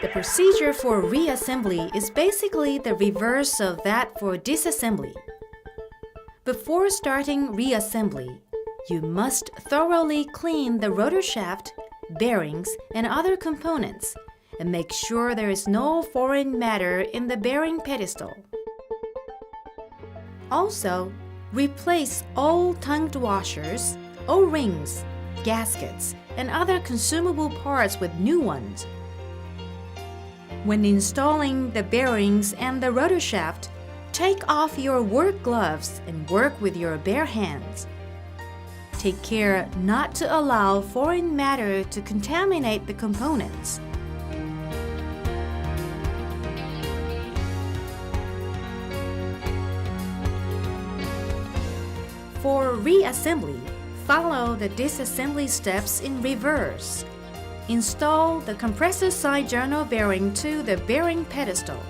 The procedure for reassembly is basically the reverse of that for disassembly. Before starting reassembly, you must thoroughly clean the rotor shaft, bearings, and other components, and make sure there is no foreign matter in the bearing pedestal. Also, replace all tongued washers, O-rings, gaskets, and other consumable parts with new ones. When installing the bearings and the rotor shaft, take off your work gloves and work with your bare hands. Take care not to allow foreign matter to contaminate the components. For reassembly, follow the disassembly steps in reverse. Install the compressor side journal bearing to the bearing pedestal.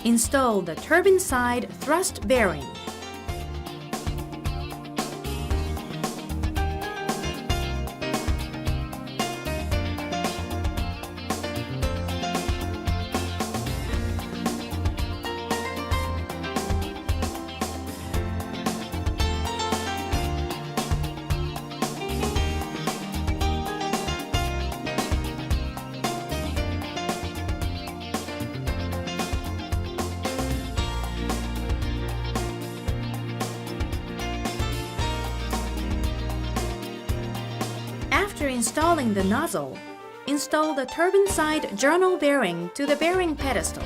Install the turbine side thrust bearing. After installing the nozzle, install the turbine side journal bearing to the bearing pedestal.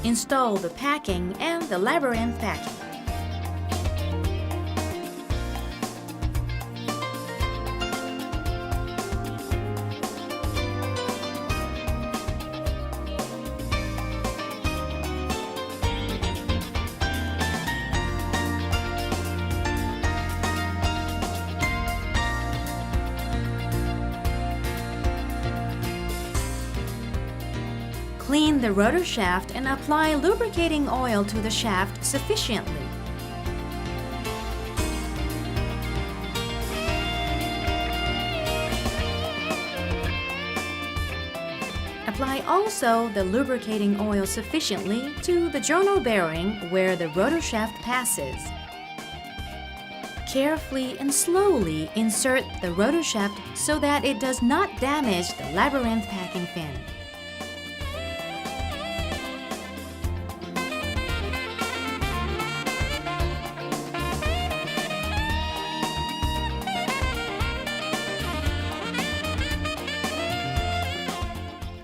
Install the packing and the labyrinth packing. Clean the rotor shaft and apply lubricating oil to the shaft sufficiently. Apply also the lubricating oil sufficiently to the journal bearing where the rotor shaft passes. Carefully and slowly insert the rotor shaft so that it does not damage the labyrinth packing fin.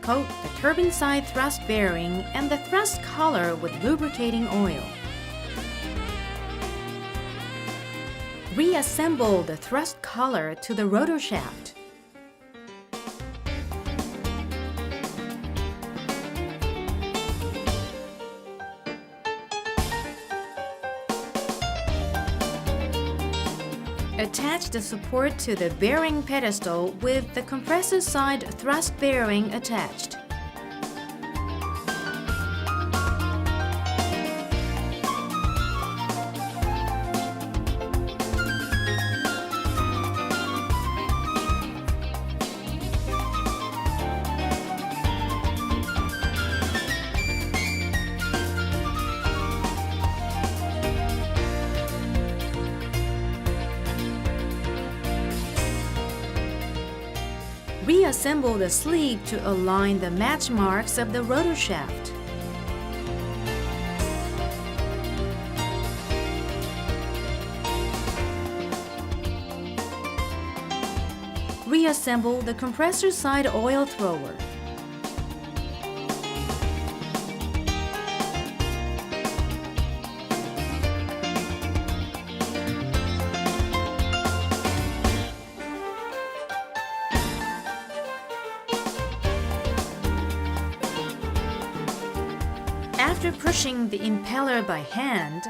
Coat the turbine side thrust bearing and the thrust collar with lubricating oil. Reassemble the thrust collar to the rotor shaft. Attach the support to the bearing pedestal with the compressor side thrust bearing attached. Reassemble the sleeve to align the match marks of the rotor shaft. Reassemble the compressor side oil thrower. After pushing the impeller by hand,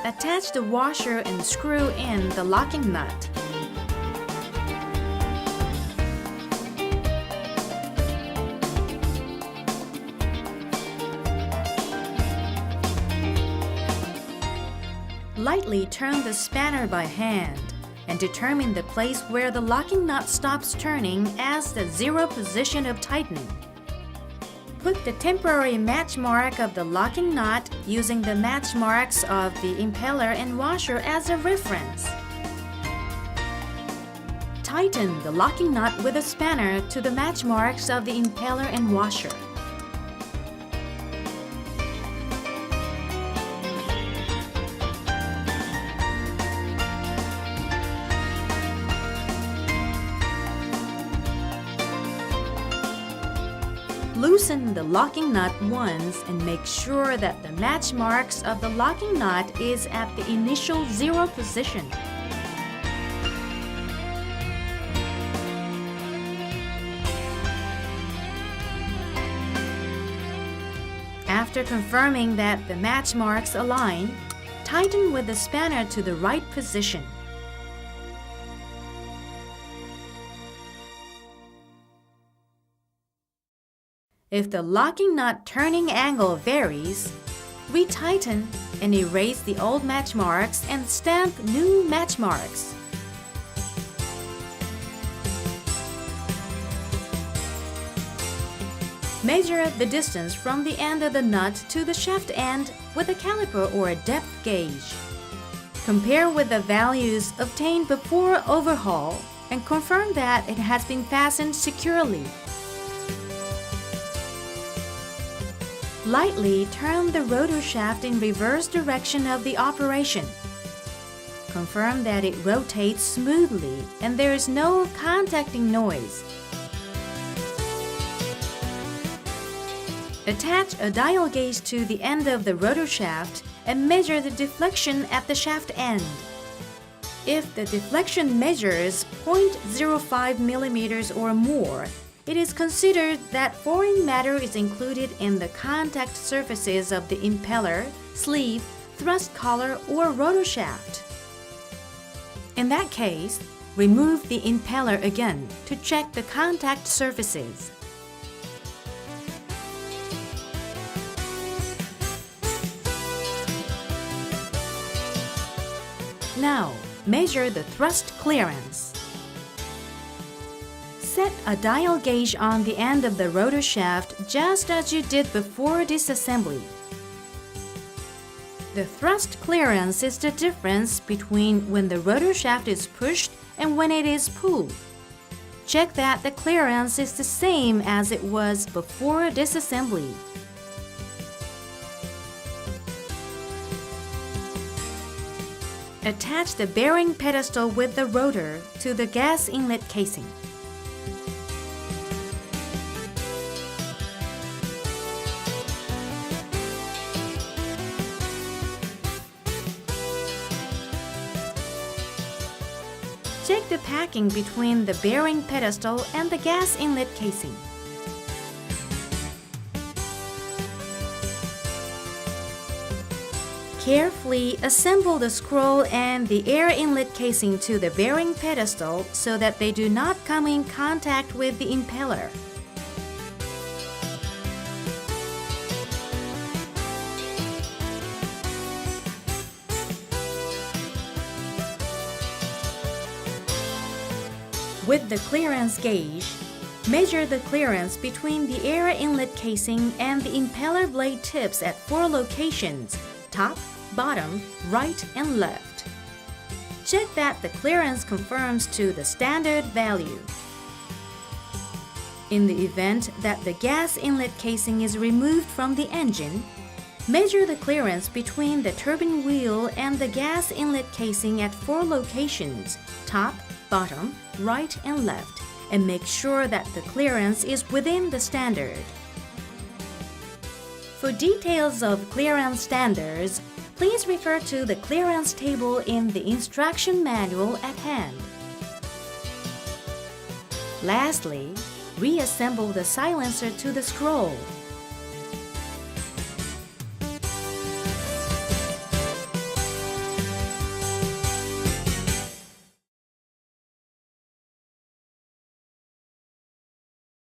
attach the washer and screw in the locking nut. Lightly turn the spanner by hand and determine the place where the locking nut stops turning as the zero position of tightening. Put the temporary match mark of the locking nut using the match marks of the impeller and washer as a reference. Tighten the locking nut with a spanner to the match marks of the impeller and washer. Loosen the locking nut once and make sure that the match marks of the locking nut is at the initial zero position. After confirming that the match marks align, tighten with the spanner to the right position. If the locking nut turning angle varies, retighten and erase the old match marks and stamp new match marks. Measure the distance from the end of the nut to the shaft end with a caliper or a depth gauge. Compare with the values obtained before overhaul and confirm that it has been fastened securely. Lightly turn the rotor shaft in reverse direction of the operation. Confirm that it rotates smoothly and there is no contacting noise. Attach a dial gauge to the end of the rotor shaft and measure the deflection at the shaft end. If the deflection measures 0.05 millimeters or more, it is considered that foreign matter is included in the contact surfaces of the impeller, sleeve, thrust collar, or rotor shaft. In that case, remove the impeller again to check the contact surfaces. Now, measure the thrust clearance. Set a dial gauge on the end of the rotor shaft just as you did before disassembly. The thrust clearance is the difference between when the rotor shaft is pushed and when it is pulled. Check that the clearance is the same as it was before disassembly. Attach the bearing pedestal with the rotor to the gas inlet casing. Check the packing between the bearing pedestal and the gas inlet casing. Carefully assemble the scroll and the air inlet casing to the bearing pedestal so that they do not come in contact with the impeller. With the clearance gauge, measure the clearance between the air inlet casing and the impeller blade tips at 4 locations: top, bottom, right, and left. Check that the clearance conforms to the standard value. In the event that the gas inlet casing is removed from the engine, measure the clearance between the turbine wheel and the gas inlet casing at 4 locations: top, bottom, right, and left, and make sure that the clearance is within the standard. For details of clearance standards, please refer to the clearance table in the instruction manual at hand. Lastly, reassemble the silencer to the scroll.